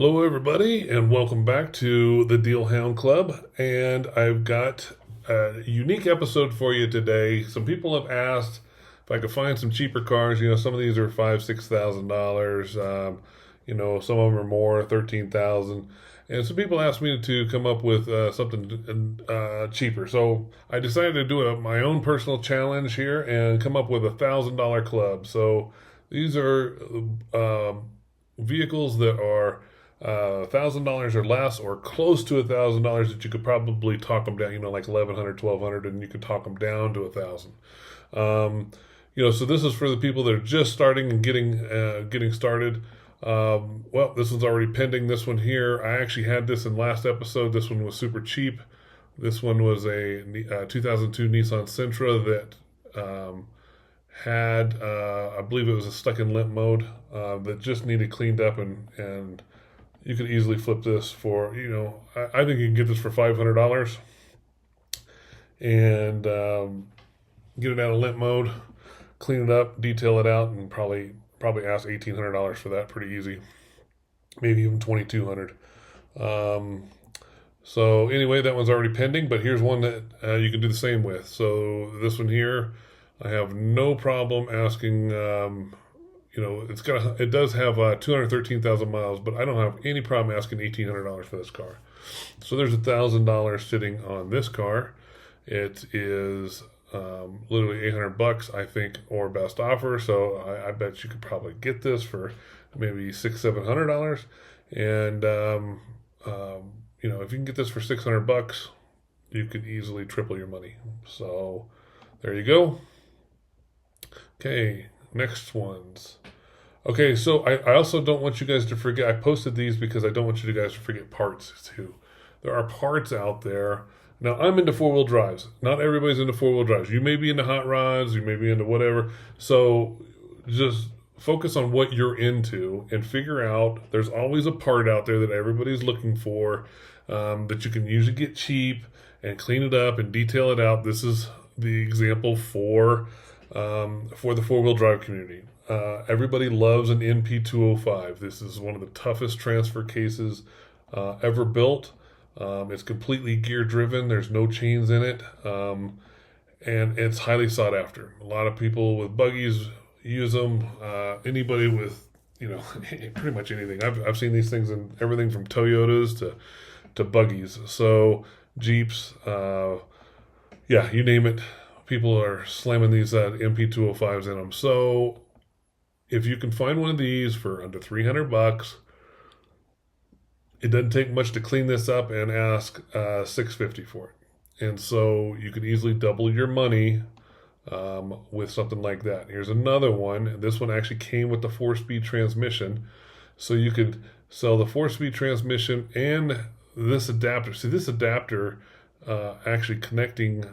Hello, everybody, and welcome back to the Deal Hound Club. And I've got a unique episode for you today. Some people have asked if I could find some cheaper cars. You know, some of these are $5,000, $6,000. Some of them are more, 13,000. And some people asked me to come up with something cheaper. So I decided to do my own personal challenge here and come up with $1,000 club. So these are vehicles that are $1,000 or less, or close to $1,000, that you could probably talk them down. Like 1,100, 1,200, and you could talk them down to 1,000. So this is for the people that are just starting and getting started. Well, this one's already pending. This one here, I actually had this in last episode. This one was super cheap. This one was a 2002 Nissan Sentra that had, I believe it was a stuck in limp mode that just needed cleaned up, and you could easily flip this for, I think you can get this for $500 and get it out of limp mode, clean it up, detail it out, and probably ask $1,800 for that pretty easy, maybe even $2,200. So anyway, that one's already pending, but here's one that you can do the same with. So this one here, I have no problem asking. It does have 213,000 miles, but I don't have any problem asking $1,800 for this car. So there's $1,000 sitting on this car. It is literally $800, I think, or best offer. So I bet you could probably get this for maybe $600-700. And if you can get this for $600, you could easily triple your money. So there you go. Okay, next ones. Okay, so I also don't want you guys to forget. I posted these because I don't want you guys to forget parts too. There are parts out there. Now, I'm into four-wheel drives. Not everybody's into four-wheel drives. You may be into hot rods. You may be into whatever. So just focus on what you're into and figure out. There's always a part out there that everybody's looking for that you can usually get cheap and clean it up and detail it out. This is the example for the four-wheel drive community. Everybody loves an NP205. This is one of the toughest transfer cases ever built. It's completely gear driven. There's no chains in it. And it's highly sought after. A lot of people with buggies use them. Anybody with, pretty much anything. I've seen these things in everything from Toyotas to buggies. So Jeeps, you name it. People are slamming these MP205s in them. So if you can find one of these for under $300, it doesn't take much to clean this up and ask $650 for it. And so you can easily double your money with something like that. Here's another one. This one actually came with the 4-speed transmission. So you could sell the 4-speed transmission and this adapter. See, this adapter actually connecting.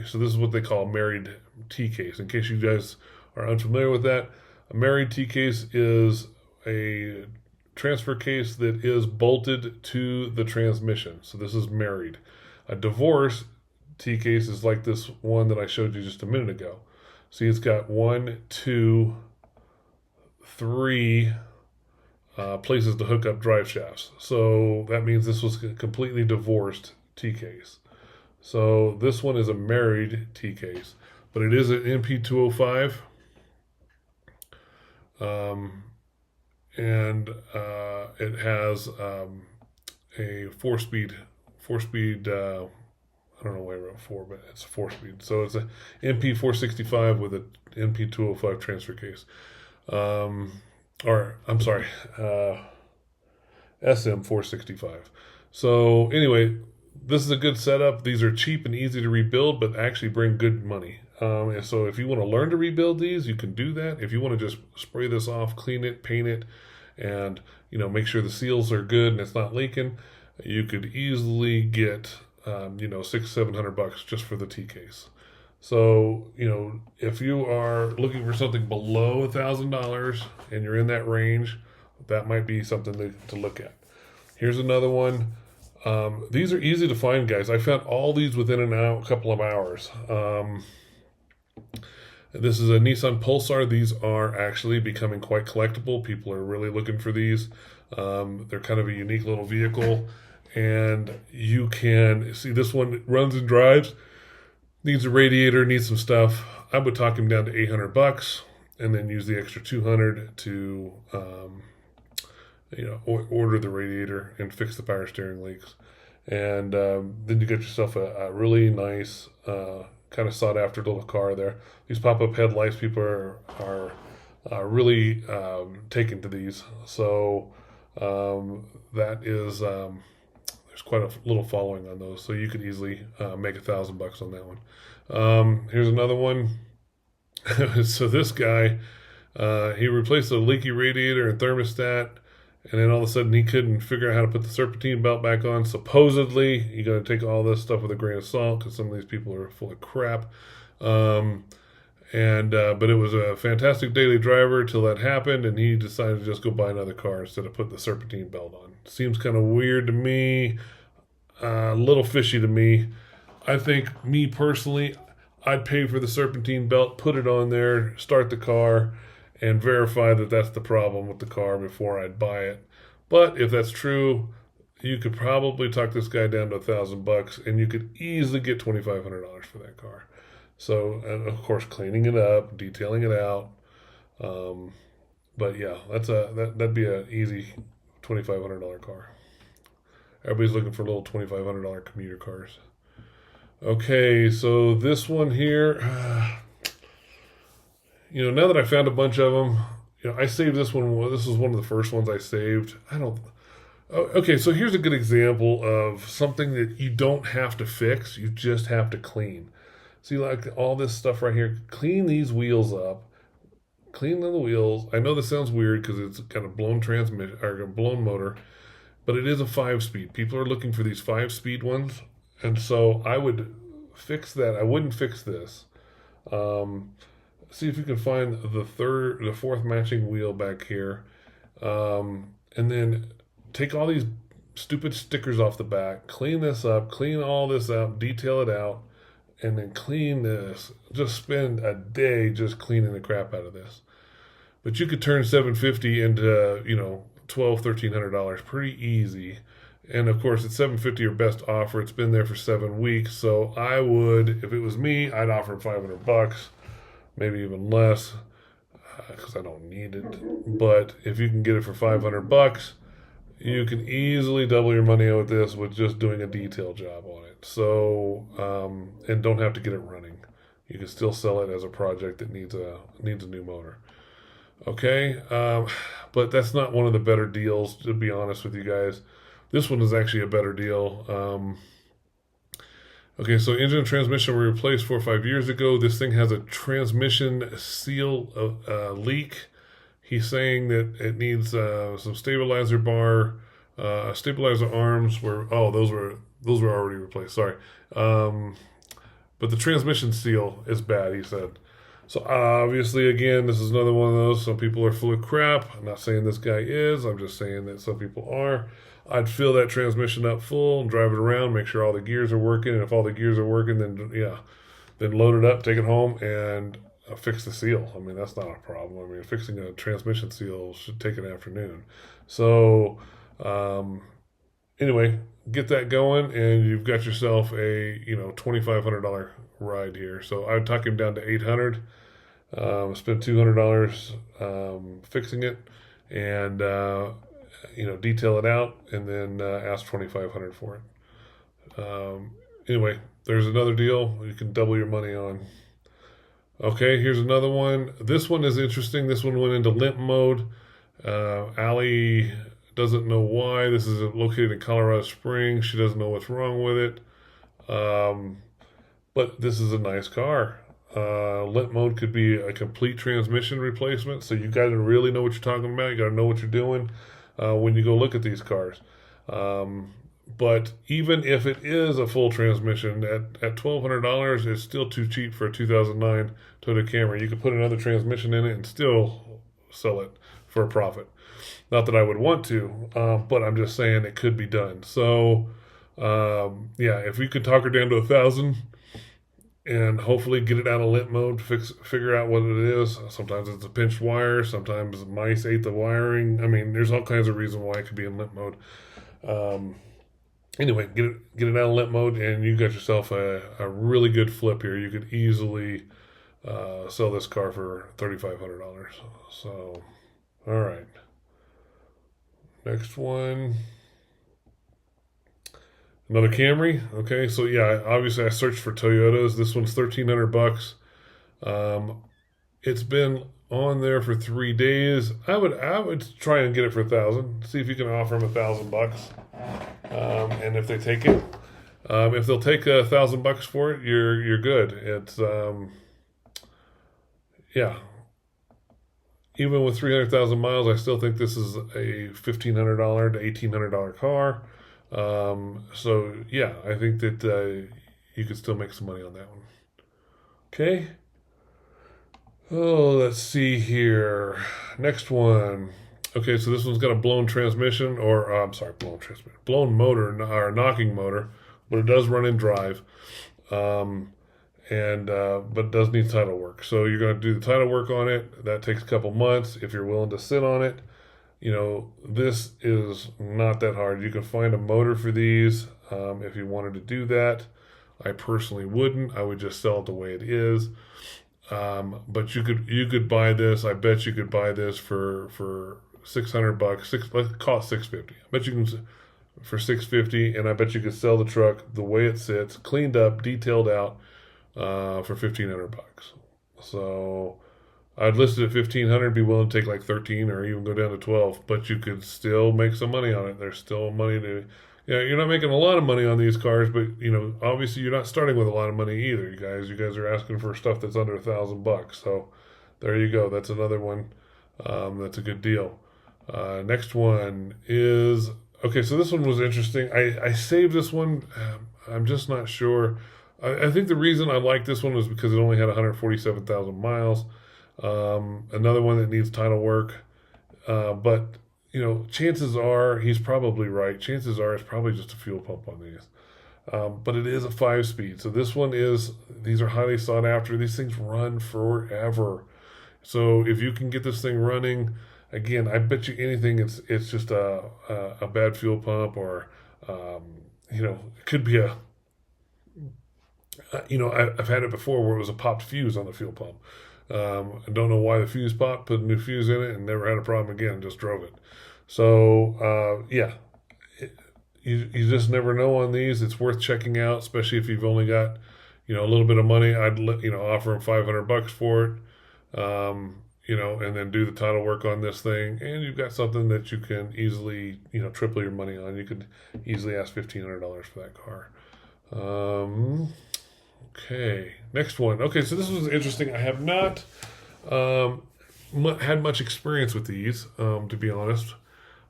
So this is what they call a married T-case. In case you guys are unfamiliar with that, a married T-case is a transfer case that is bolted to the transmission. So this is married. A divorce T-case is like this one that I showed you just a minute ago. See, it's got 1, 2, 3 places to hook up drive shafts. So that means this was a completely divorced T-case. So this one is a married T-case, but it is an NP205. And it has a 4-speed, I don't know why I wrote 4, but it's a 4-speed. So it's a NP465 with a NP205 transfer case. SM465. So anyway, this is a good setup. These are cheap and easy to rebuild, but actually bring good money. And so if you want to learn to rebuild these, you can do that. If you want to just spray this off, clean it, paint it, and make sure the seals are good and it's not leaking, you could easily get $600-700 just for the T-case. So if you are looking for something below $1,000 and you're in that range, that might be something to look at. Here's another one. These are easy to find, guys. I found all these within a couple of hours. This is a Nissan Pulsar. These are actually becoming quite collectible. People are really looking for these. They're kind of a unique little vehicle, and you can see this one runs and drives. Needs a radiator, needs some stuff. I would talk him down to $800, and then use the extra 200 to order the radiator and fix the power steering leaks. And then you get yourself a really nice, kind of sought after little car there. These pop up headlights, people are really taken to these. So that is there's quite a little following on those. So you could easily make $1,000 on that one. Here's another one. So this guy, he replaced a leaky radiator and thermostat, and then all of a sudden he couldn't figure out how to put the serpentine belt back on. Supposedly, you got to take all this stuff with a grain of salt because some of these people are full of crap. But it was a fantastic daily driver till that happened, and he decided to just go buy another car instead of putting the serpentine belt on. Seems kind of weird to me, a little fishy to me. I think, me personally, I'd pay for the serpentine belt, put it on there, start the car, and verify that that's the problem with the car before I'd buy it. But if that's true, you could probably talk this guy down to $1,000, and you could easily get $2,500 for that car. So, and of course, cleaning it up, detailing it out. But yeah, that'd be an easy $2,500 car. Everybody's looking for little $2,500 commuter cars. Okay, so this one here, now that I found a bunch of them, I saved this one. This was one of the first ones I saved. Okay, so here's a good example of something that you don't have to fix, you just have to clean. See, like all this stuff right here, clean these wheels up, clean the wheels. I know this sounds weird because it's got a blown transmission or a blown motor, but it is a 5-speed. People are looking for these 5-speed ones. And so I would fix that. I wouldn't fix this. See if you can find the fourth matching wheel back here. And then take all these stupid stickers off the back, clean this up, clean all this up, detail it out, and then clean this. Just spend a day just cleaning the crap out of this. But you could turn $750 into, $1,200-$1,300 pretty easy. And of course, it's $750 your best offer. It's been there for 7 weeks. So I would, if it was me, I'd offer $500, maybe even less, because I don't need it. But if you can get it for $500, you can easily double your money with this with just doing a detail job on it. So, and don't have to get it running. You can still sell it as a project that needs a new motor. Okay, but that's not one of the better deals, to be honest with you guys. This one is actually a better deal. Okay, so engine and transmission were replaced 4 or 5 years ago. This thing has a transmission seal leak. He's saying that it needs some stabilizer bar, stabilizer arms. Those were already replaced. Sorry, but the transmission seal is bad, he said. So obviously, again, this is another one of those. Some people are full of crap. I'm not saying this guy is. I'm just saying that some people are. I'd fill that transmission up full and drive it around, make sure all the gears are working. And if all the gears are working, then load it up, take it home, and fix the seal. I mean, that's not a problem. I mean, fixing a transmission seal should take an afternoon. So anyway, get that going, and you've got yourself a $2,500 ride here. So I'd talk him down to $800. Spend $200 fixing it, and detail it out, and then ask $2,500 for it. Anyway, there's another deal you can double your money on. Okay, here's another one. This one is interesting. This one went into limp mode. Allie doesn't know why. This is located in Colorado Springs. She doesn't know what's wrong with it. But this is a nice car. Limp mode could be a complete transmission replacement. So you got to really know what you're talking about. You got to know what you're doing when you go look at these cars. But even if it is a full transmission, at $1,200, it's still too cheap for a 2009 Toyota Camry. You could put another transmission in it and still sell it for a profit. Not that I would want to, but I'm just saying it could be done. So, if we could talk her down to $1,000 and hopefully get it out of limp mode, figure out what it is. Sometimes it's a pinched wire, sometimes mice ate the wiring. I mean, there's all kinds of reasons why it could be in limp mode. Anyway, get it out of limp mode, and you got yourself a really good flip here. You could easily sell this car for $3,500. So, all right. Next one. Another Camry. Okay, so yeah, obviously I searched for Toyotas. This one's $1,300. It's been on there for 3 days. I would try and get it for 1,000. See if you can offer them $1,000. And if they take it, if they'll take $1,000 for it, you're good. It's yeah. Even with 300,000 miles, I still think this is a $1,500 to $1,800 car. So yeah, I think that you could still make some money on that one. Okay. Oh, let's see here. Next one. Okay, so this one's got a blown transmission, or I'm sorry, blown motor or knocking motor, but it does run in drive, and but it does need title work. So you're going to do the title work on it. That takes a couple months if you're willing to sit on it. You know, this is not that hard. You can find a motor for these if you wanted to do that. I personally wouldn't. I would just sell it the way it is. But you could buy this. I bet you could buy this for $600. Let's call it $650. I bet you can for $650, and I bet you could sell the truck the way it sits, cleaned up, detailed out, for $1,500. So I'd list it at $1,500. Be willing to take like 13 or even go down to 12, but you could still make some money on it. There's still money to. Yeah, you're not making a lot of money on these cars, but you know, obviously you're not starting with a lot of money either. You guys are asking for stuff that's under $1,000. So there you go. That's another one. That's a good deal. Next one is okay. So this one was interesting. I saved this one. I'm just not sure. I think the reason I like this one was because it only had 147,000 miles. Another one that needs title work, but you know, chances are he's probably right. Chances are it's probably just a fuel pump on these. But it is a 5-speed. So these are highly sought after. These things run forever. So if you can get this thing running, again, I bet you anything it's just a bad fuel pump, or you know, it could be you know, I've had it before where it was a popped fuse on the fuel pump. I don't know why the fuse popped, put a new fuse in it, and never had a problem again, just drove it. So, yeah, you just never know on these. It's worth checking out, especially if you've only got, you know, a little bit of money. I'd, you know, offer them $500 for it, you know, and then do the title work on this thing. And you've got something that you can easily, you know, triple your money on. You could easily ask $1,500 for that car. Okay, next one. Okay, so this was interesting. I have not had much experience with these, to be honest,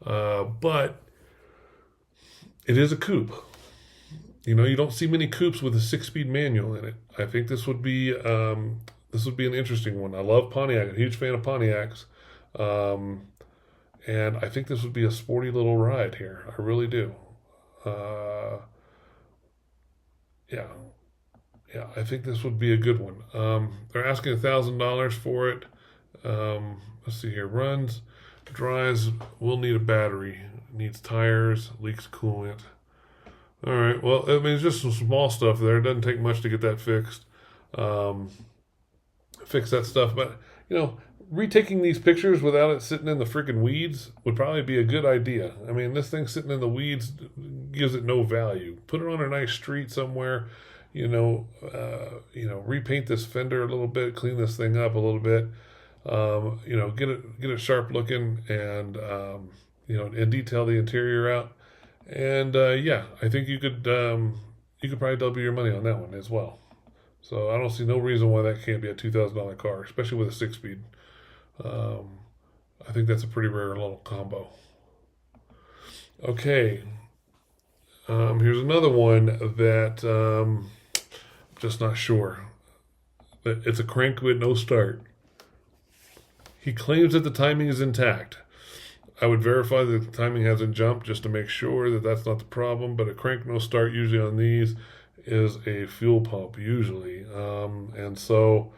but it is a coupe. You know, you don't see many coupes with a 6-speed manual in it. I think this would be an interesting one. I love Pontiac. I'm a huge fan of Pontiacs, and I think this would be a sporty little ride here. I really do. Yeah. Yeah, I think this would be a good one. They're asking $1,000 for it. Let's see here. Runs, drives, will need a battery. Needs tires, leaks coolant. All right, well, I mean, it's just some small stuff there. It doesn't take much to get that fixed. Fix that stuff. But, you know, retaking these pictures without it sitting in the freaking weeds would probably be a good idea. I mean, this thing sitting in the weeds gives it no value. Put it on a nice street somewhere. You know, repaint this fender a little bit, clean this thing up a little bit. You know, get it sharp looking, and you know, and detail the interior out. And yeah, I think you could probably double your money on that one as well. So I don't see no reason why that can't be a $2,000 car, especially with a 6-speed. I think that's a pretty rare little combo. Okay. Here's another one that just not sure. It's a crank with no start. He claims that the timing is intact. I would verify that the timing hasn't jumped just to make sure that that's not the problem, but a crank no start usually on these is a fuel pump usually. And so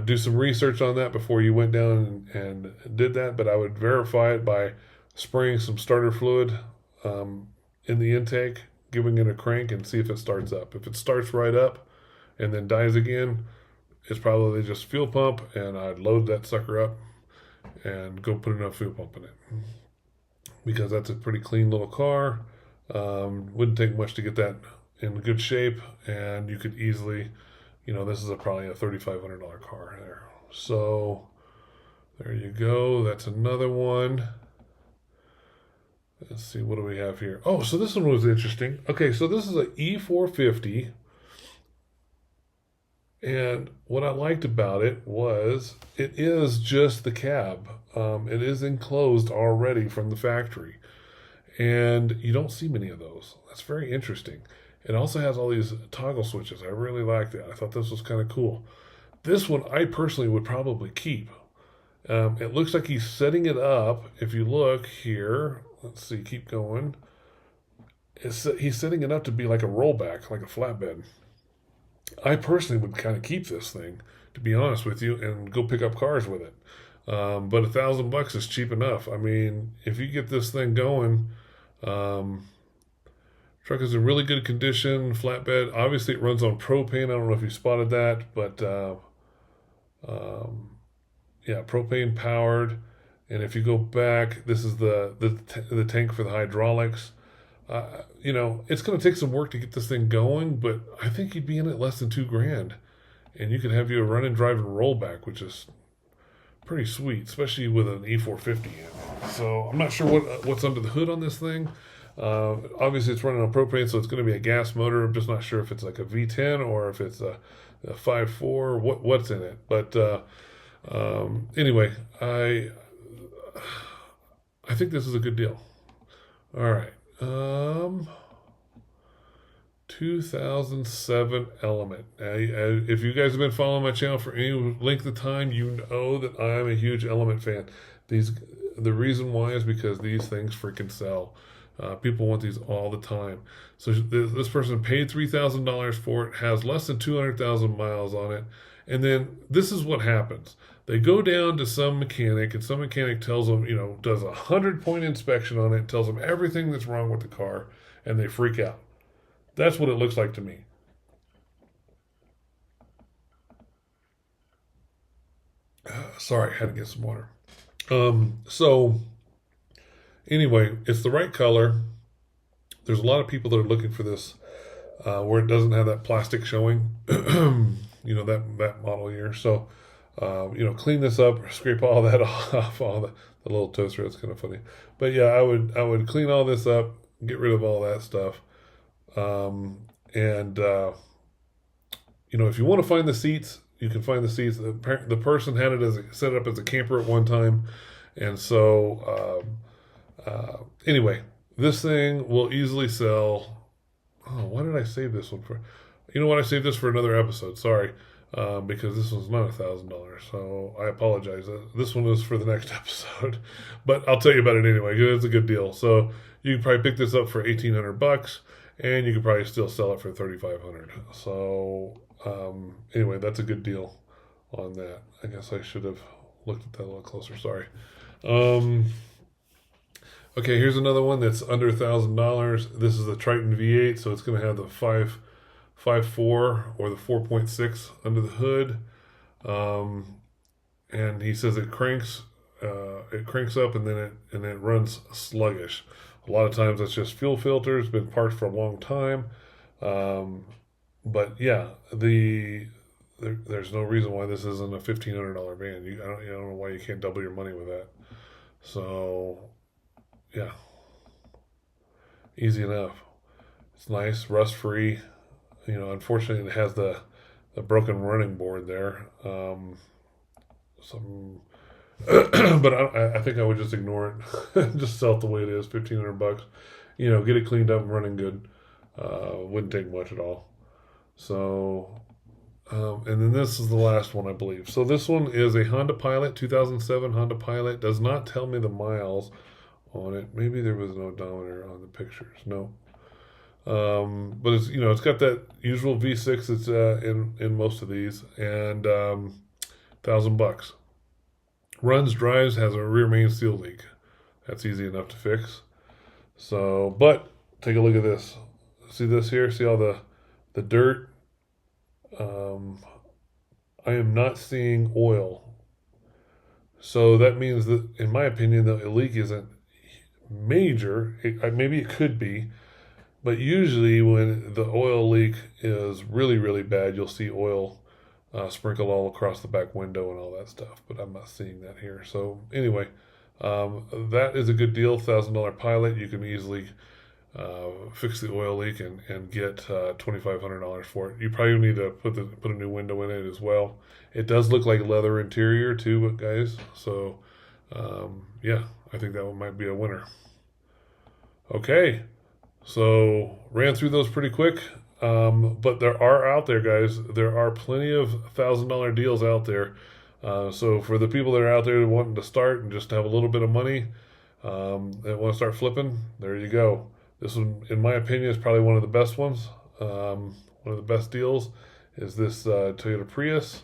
do some research on that before you went down and did that. But I would verify it by spraying some starter fluid in the intake, giving it a crank, and see if it starts up. If it starts right up and then dies again, it's probably just fuel pump, and I'd load that sucker up and go put another fuel pump in it, because that's a pretty clean little car. Wouldn't take much to get that in good shape, and you could easily, this is probably a $3,500 car there. So there you go. That's another one. Let's see, what do we have here? Oh, so this one was interesting. Okay, so this is an E450. And what I liked about it was it is just the cab. It is enclosed already from the factory. And you don't see many of those. That's very interesting. It also has all these toggle switches. I really like that. I thought this was kind of cool. This one I personally would probably keep. It looks like he's setting it up. If you look here, let's see, keep going. He's setting it up to be like a rollback, like a flatbed. I personally would kind of keep this thing, to be honest with you, and go pick up cars with it. But $1,000 is cheap enough. I mean, if you get this thing going, truck is in really good condition, flatbed. Obviously, it runs on propane. I don't know if you spotted that, but yeah, propane powered. And if you go back, this is the tank for the hydraulics. It's going to take some work to get this thing going, but I think you'd be in it less than $2,000, and you could have you a run and drive and rollback, which is pretty sweet, especially with an E450 in it. So I'm not sure what's under the hood on this thing. Obviously, it's running on propane, so it's going to be a gas motor. I'm just not sure if it's like a V10 or if it's a 5.4. What's in it? But anyway, I think this is a good deal. All right. 2007 Element. If you guys have been following my channel for any length of time, you know that I'm a huge Element fan. The reason why is because these things freaking sell. People want these all the time. So this person paid $3,000 for it, has less than 200,000 miles on it, and then this is what happens. They go down to some mechanic, and some mechanic tells them, does a 100-point inspection on it, tells them everything that's wrong with the car, and they freak out. That's what it looks like to me. Sorry, I had to get some water. So anyway, it's the right color. There's a lot of people that are looking for this, where it doesn't have that plastic showing, that model year. So, clean this up, scrape all that off, all the little toaster. That's kind of funny. But yeah, I would clean all this up, get rid of all that stuff. If you want to find the seats, you can find the seats. The person had it set it up as a camper at one time. And so, anyway, this thing will easily sell. Oh, why did I save this one for? You know what? I saved this for another episode. Sorry. Because this one's not $1,000. So I apologize. This one is for the next episode, but I'll tell you about it anyway, because it's a good deal. So you can probably pick this up for $1,800, and you could probably still sell it for $3,500. So anyway, that's a good deal on that. I guess I should have looked at that a little closer. Sorry. Okay, here's another one that's under $1,000. This is the Triton V8, so it's going to have the 5.4 or the 4.6 under the hood, and he says it cranks up and then it runs sluggish. A lot of times that's just fuel filters, been parked for a long time, but yeah, there's no reason why this isn't a $1,500 van. I don't know why you can't double your money with that. So yeah, easy enough. It's nice, rust free. Unfortunately, it has the broken running board there. But I think I would just ignore it. Just sell it the way it is, $1,500. Get it cleaned up and running good. Wouldn't take much at all. So, and then this is the last one, I believe. So this one is a Honda Pilot, 2007 Honda Pilot. Does not tell me the miles on it. Maybe there was an odometer on the pictures. No. But it's it's got that usual V6 that's in most of these, and $1,000. Runs, drives, has a rear main seal leak. That's easy enough to fix. So, but take a look at this. See this here? See all the dirt? I am not seeing oil. So that means that, in my opinion, the leak isn't major. Maybe it could be, but usually when the oil leak is really, really bad, you'll see oil sprinkled all across the back window and all that stuff. But I'm not seeing that here. So anyway, that is a good deal. $1,000 Pilot. You can easily fix the oil leak and get $2,500 for it. You probably need to put a new window in it as well. It does look like leather interior too, guys. So yeah, I think that one might be a winner. Okay, so ran through those pretty quick. But there are out there, guys. There are plenty of $1,000 deals out there. So for the people that are out there wanting to start and just have a little bit of money, that want to start flipping, there you go. This one, in my opinion, is probably one of the best ones. One of the best deals is this Toyota Prius.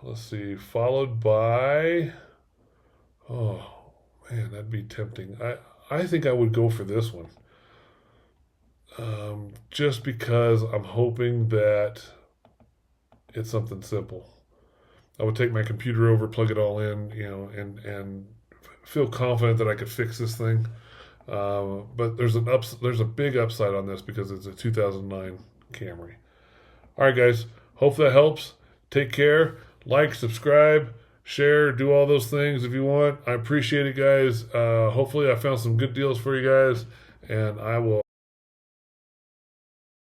Let's see, followed by, oh man, that'd be tempting. I think I would go for this one. Just because I'm hoping that it's something simple. I would take my computer over, plug it all in, and feel confident that I could fix this thing. But there's a big upside on this because it's a 2009 Camry. All right, guys. Hope that helps. Take care. Like, subscribe, share, do all those things if you want. I appreciate it, guys. Hopefully, I found some good deals for you guys, and I will